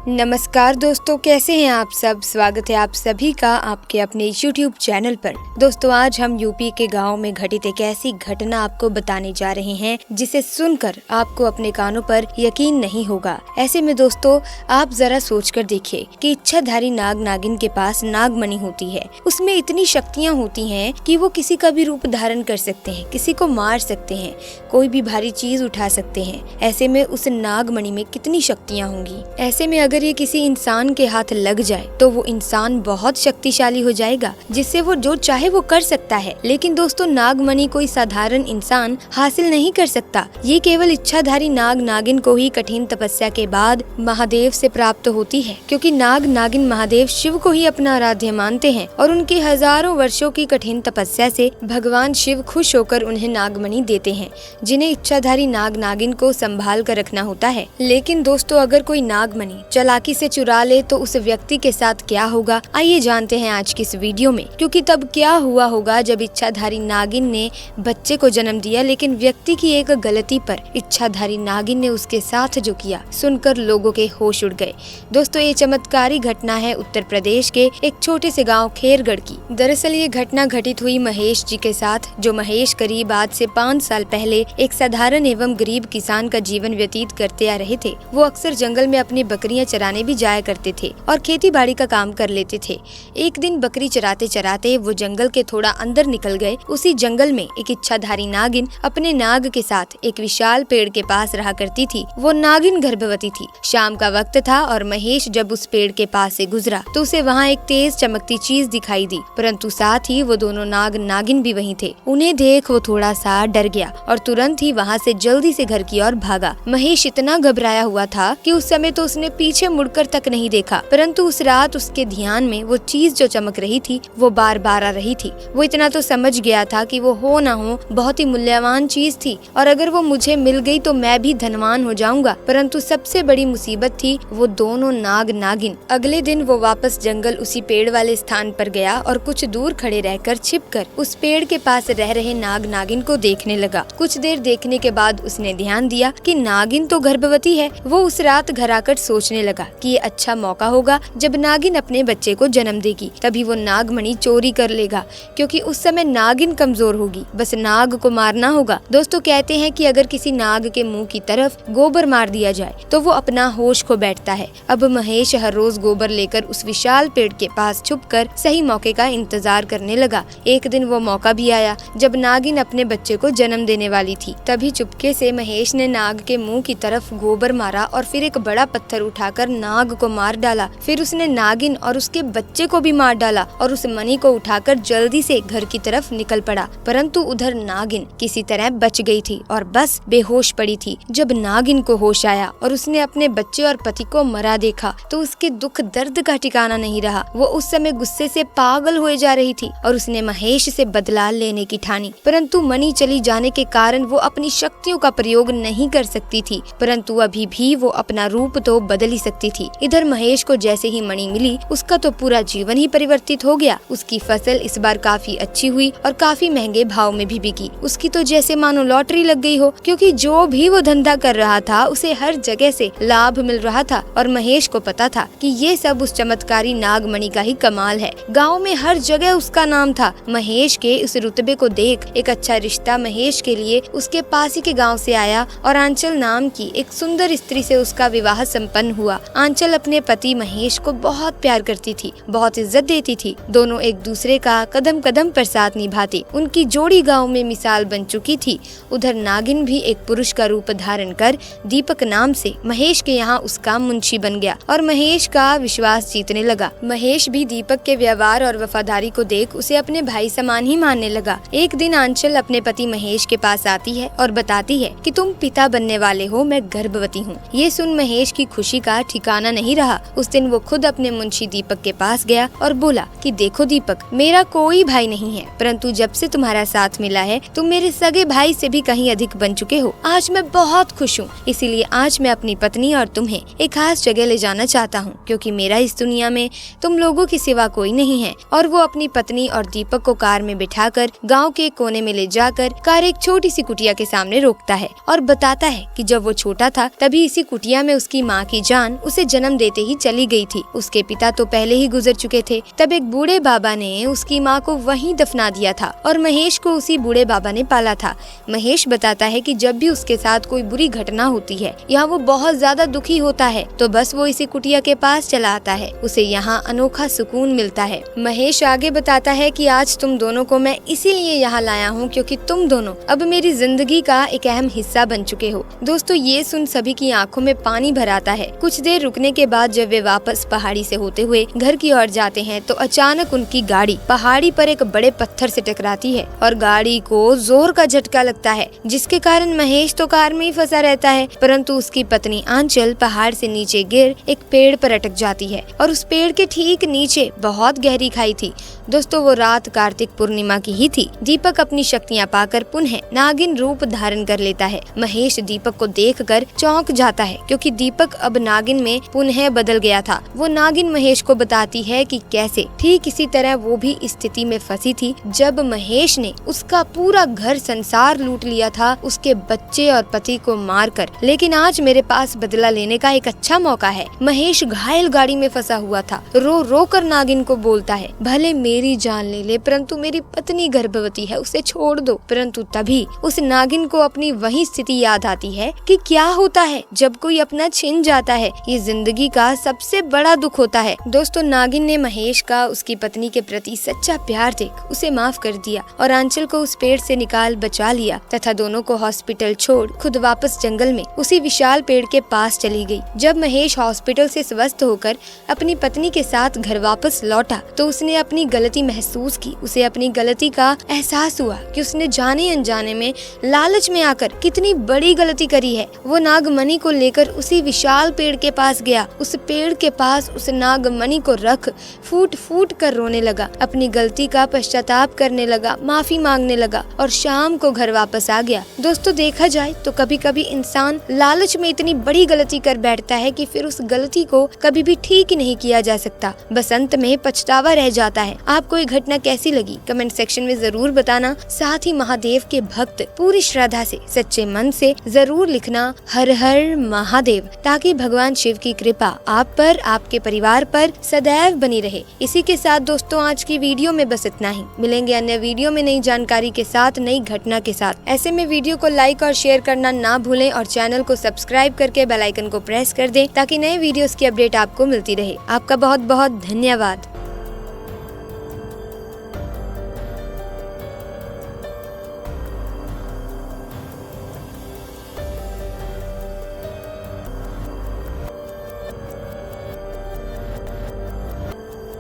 नमस्कार दोस्तों, कैसे हैं आप सब। स्वागत है आप सभी का आपके अपने YouTube चैनल पर। दोस्तों, आज हम यूपी के गांव में घटित एक ऐसी घटना आपको बताने जा रहे हैं जिसे सुनकर आपको अपने कानों पर यकीन नहीं होगा। ऐसे में दोस्तों, आप जरा सोचकर देखिए कि इच्छाधारी नाग नागिन के पास नागमणि होती है। उसमें इतनी शक्तियाँ होती हैं कि वो किसी का भी रूप धारण कर सकते हैं, किसी को मार सकते हैं, कोई भी भारी चीज उठा सकते हैं। ऐसे में उस नागमणि में कितनी शक्तियाँ होंगी। ऐसे में अगर ये किसी इंसान के हाथ लग जाए तो वो इंसान बहुत शक्तिशाली हो जाएगा, जिससे वो जो चाहे वो कर सकता है। लेकिन दोस्तों, नागमणि कोई साधारण इंसान हासिल नहीं कर सकता। ये केवल इच्छाधारी नाग नागिन को ही कठिन तपस्या के बाद महादेव से प्राप्त होती है, क्योंकि नाग नागिन महादेव शिव को ही अपना आराध्य मानते हैं और उनकी हजारों वर्षों की कठिन तपस्या से भगवान शिव खुश होकर उन्हें नागमणि देते हैं, जिन्हें इच्छाधारी नाग नागिन को संभाल कर रखना होता है। लेकिन दोस्तों, अगर कोई नागमणि चालाकी से चुरा ले तो उस व्यक्ति के साथ क्या होगा, आइए जानते हैं आज की इस वीडियो में। क्योंकि तब क्या हुआ होगा जब इच्छाधारी नागिन ने बच्चे को जन्म दिया, लेकिन व्यक्ति की एक गलती पर इच्छाधारी नागिन ने उसके साथ जो किया, सुनकर लोगों के होश उड़ गए। दोस्तों, ये चमत्कारी घटना है उत्तर प्रदेश के एक छोटे से गाँव खेरगढ़ की। दरअसल ये घटना घटित हुई महेश जी के साथ, जो महेश करीब आज से 5 साल पहले एक साधारण एवं गरीब किसान का जीवन व्यतीत करते आ रहे थे। वो अक्सर जंगल में अपनी बकरियां चराने भी जाया करते थे और खेती बाड़ी का काम कर लेते थे। एक दिन बकरी चराते चराते वो जंगल के थोड़ा अंदर निकल गए। उसी जंगल में एक इच्छाधारी नागिन अपने नाग के साथ एक विशाल पेड़ के पास रहा करती थी। वो नागिन गर्भवती थी। शाम का वक्त था और महेश जब उस पेड़ के पास से गुजरा तो उसे वहाँ एक तेज चमकती चीज दिखाई दी, परंतु साथ ही वो दोनों नाग नागिन भी वहीं थे। उन्हें देख वो थोड़ा सा डर गया और तुरंत ही वहाँ से जल्दी से घर की ओर भागा। महेश इतना घबराया हुआ था कि उस समय तो उसने पीछे मुड़कर तक नहीं देखा, परंतु उस रात उसके ध्यान में वो चीज जो चमक रही थी वो बार बार आ रही थी। वो इतना तो समझ गया था कि वो हो ना हो बहुत ही मूल्यवान चीज थी और अगर वो मुझे मिल गई तो मैं भी धनवान हो जाऊंगा। परंतु सबसे बड़ी मुसीबत थी वो दोनों नाग नागिन। अगले दिन वो वापस जंगल उसी पेड़ वाले स्थान पर गया और कुछ दूर खड़े रहकर छिपकर उस पेड़ के पास रह रहे नाग नागिन को देखने लगा। कुछ देर देखने के बाद उसने ध्यान दिया कि नागिन तो गर्भवती है। वो उस रात घर आकर सोचने लगा कि ये अच्छा मौका होगा जब नागिन अपने बच्चे को जन्म देगी, तभी वो नागमणि चोरी कर लेगा, क्योंकि उस समय नागिन कमजोर होगी। बस नाग को मारना होगा। दोस्तों, कहते हैं कि अगर किसी नाग के मुंह की तरफ गोबर मार दिया जाए तो वो अपना होश खो बैठता है। अब महेश हर रोज गोबर लेकर उस विशाल पेड़ के पास छुपकर सही मौके का इंतजार करने लगा। एक दिन वो मौका भी आया जब नागिन अपने बच्चे को जन्म देने वाली थी। तभी चुपके से महेश ने नाग के मुंह की तरफ गोबर मारा और फिर एक बड़ा पत्थर उठाकर नाग को मार डाला। फिर उसने नागिन और उसके बच्चे को भी मार डाला और उस मणि को उठाकर जल्दी से घर की तरफ निकल पड़ा। परंतु उधर नागिन किसी तरह बच गई थी और बस बेहोश पड़ी थी। जब नागिन को होश आया और उसने अपने बच्चे और पति को मरा देखा तो उसके दुख दर्द का ठिकाना नहीं रहा। वो उस समय गुस्से से पागल हुए जा रही थी और उसने महेश से बदला लेने की ठानी। परंतु मणि चली जाने के कारण वो अपनी शक्तियों का प्रयोग नहीं कर सकती थी, परंतु अभी भी वो अपना रूप तो बदल ही सकती थी। इधर महेश को जैसे ही मणि मिली उसका तो पूरा जीवन ही परिवर्तित हो गया। उसकी फसल इस बार काफी अच्छी हुई और काफी महंगे भाव में भी बिकी। उसकी तो जैसे मानो लॉटरी लग गई हो, क्योंकि जो भी वो धंधा कर रहा था उसे हर जगह से लाभ मिल रहा था और महेश को पता था कि ये सब उस चमत्कारी नागमणि का ही कमाल है। गाँव में हर जगह उसका नाम था। महेश के उस रुतबे को देख एक अच्छा रिश्ता महेश के लिए उसके पास ही के गाँव से आया और आंचल नाम की एक सुंदर स्त्री से उसका विवाह संपन्न हुआ। आंचल अपने पति महेश को बहुत प्यार करती थी, बहुत इज्जत देती थी। दोनों एक दूसरे का कदम कदम पर साथ निभाते। उनकी जोड़ी गांव में मिसाल बन चुकी थी। उधर नागिन भी एक पुरुष का रूप धारण कर दीपक नाम से महेश के यहाँ उसका मुंशी बन गया और महेश का विश्वास जीतने लगा। महेश भी दीपक के व्यवहार और वफादारी को देख उसे अपने भाई समान ही मानने लगा। एक दिन आंचल अपने पति महेश के पास आती है और बताती है कि तुम पिता बनने वाले हो, मैं गर्भवती हूँ। ये सुन महेश की खुशी का ठिकाना नहीं रहा। उस दिन वो खुद अपने मुंशी दीपक के पास गया और बोला कि देखो दीपक, मेरा कोई भाई नहीं है, परंतु जब से तुम्हारा साथ मिला है तुम मेरे सगे भाई से भी कहीं अधिक बन चुके हो। आज मैं बहुत खुश हूँ, इसीलिए आज मैं अपनी पत्नी और तुम्हें एक खास जगह ले जाना चाहता हूँ, क्योंकि मेरा इस दुनिया में तुम लोगों के सिवा कोई नहीं है। और वो अपनी पत्नी और दीपक को कार में बिठाकर गाँव के कोने में ले जाकर कार एक छोटी सी कुटिया के सामने रोकता है और बताता है कि जब वो छोटा था तभी इसी कुटिया में उसकी माँ की जान संतान उसे जन्म देते ही चली गई थी। उसके पिता तो पहले ही गुजर चुके थे। तब एक बूढ़े बाबा ने उसकी माँ को वहीं दफना दिया था और महेश को उसी बूढ़े बाबा ने पाला था। महेश बताता है कि जब भी उसके साथ कोई बुरी घटना होती है या वो बहुत ज्यादा दुखी होता है तो बस वो इसी कुटिया के पास चला आता है। उसे यहाँ अनोखा सुकून मिलता है। महेश आगे बताता है कि आज तुम दोनों को मैं इसीलिए यहाँ लाया हूँ क्योंकि तुम दोनों अब मेरी जिंदगी का एक अहम हिस्सा बन चुके हो। दोस्तों ये सुन सभी की आंखों में पानी भर आता है। कुछ देर रुकने के बाद जब वे वापस पहाड़ी से होते हुए घर की ओर जाते हैं तो अचानक उनकी गाड़ी पहाड़ी पर एक बड़े पत्थर से टकराती है और गाड़ी को जोर का झटका लगता है, जिसके कारण महेश तो कार में ही फंसा रहता है, परंतु उसकी पत्नी आंचल पहाड़ से नीचे गिर एक पेड़ पर अटक जाती है और उस पेड़ के ठीक नीचे बहुत गहरी खाई थी। दोस्तों वो रात कार्तिक पूर्णिमा की ही थी। दीपक अपनी शक्तियाँ पाकर पुनः नागिन रूप धारण कर लेता है। महेश दीपक को देखकर चौंक जाता है क्योंकि दीपक अब नागिन में पुनः बदल गया था। वो नागिन महेश को बताती है कि कैसे ठीक इसी तरह वो भी इस स्थिति में फंसी थी जब महेश ने उसका पूरा घर संसार लूट लिया था, उसके बच्चे और पति को मारकर। लेकिन आज मेरे पास बदला लेने का एक अच्छा मौका है। महेश घायल गाड़ी में फंसा हुआ था। रो रो कर नागिन को बोलता है, भले मेरी जान ले ले परंतु मेरी पत्नी गर्भवती है, उसे छोड़ दो। परंतु तभी उस नागिन को अपनी वही स्थिति याद आती है कि क्या होता है जब कोई अपना छिन जाता है। ये जिंदगी का सबसे बड़ा दुख होता है। दोस्तों नागिन ने महेश का उसकी पत्नी के प्रति सच्चा प्यार देख उसे माफ कर दिया और आंचल को उस पेड़ से निकाल बचा लिया तथा दोनों को हॉस्पिटल छोड़ खुद वापस जंगल में उसी विशाल पेड़ के पास चली गई। जब महेश हॉस्पिटल से स्वस्थ होकर अपनी पत्नी के साथ घर वापस लौटा तो उसने अपनी गलती महसूस की। उसे अपनी गलती का एहसास हुआ कि उसने जाने अनजाने में लालच में आकर कितनी बड़ी गलती करी है। वो नागमणि को लेकर उसी विशाल पेड़ के पास गया। उस पेड़ के पास उस नागमणि को रख फूट फूट कर रोने लगा, अपनी गलती का पश्चाताप करने लगा, माफी मांगने लगा और शाम को घर वापस आ गया। दोस्तों देखा जाए तो कभी कभी इंसान लालच में इतनी बड़ी गलती कर बैठता है कि फिर उस गलती को कभी भी ठीक ही नहीं किया जा सकता, बस अंत में पछतावा रह जाता है। आपको ये घटना कैसी लगी कमेंट सेक्शन में जरूर बताना। साथ ही महादेव के भक्त पूरी श्रद्धा से सच्चे मन से जरूर लिखना हर हर महादेव, ताकि भगवान शिव की कृपा आप पर आपके परिवार पर सदैव बनी रहे। इसी के साथ दोस्तों आज की वीडियो में बस इतना ही। मिलेंगे अन्य वीडियो में नई जानकारी के साथ, नई घटना के साथ। ऐसे में वीडियो को लाइक और शेयर करना ना भूलें और चैनल को सब्सक्राइब करके बेल आइकन को प्रेस कर दें ताकि नए वीडियोस की अपडेट आपको मिलती रहे। आपका बहुत बहुत धन्यवाद।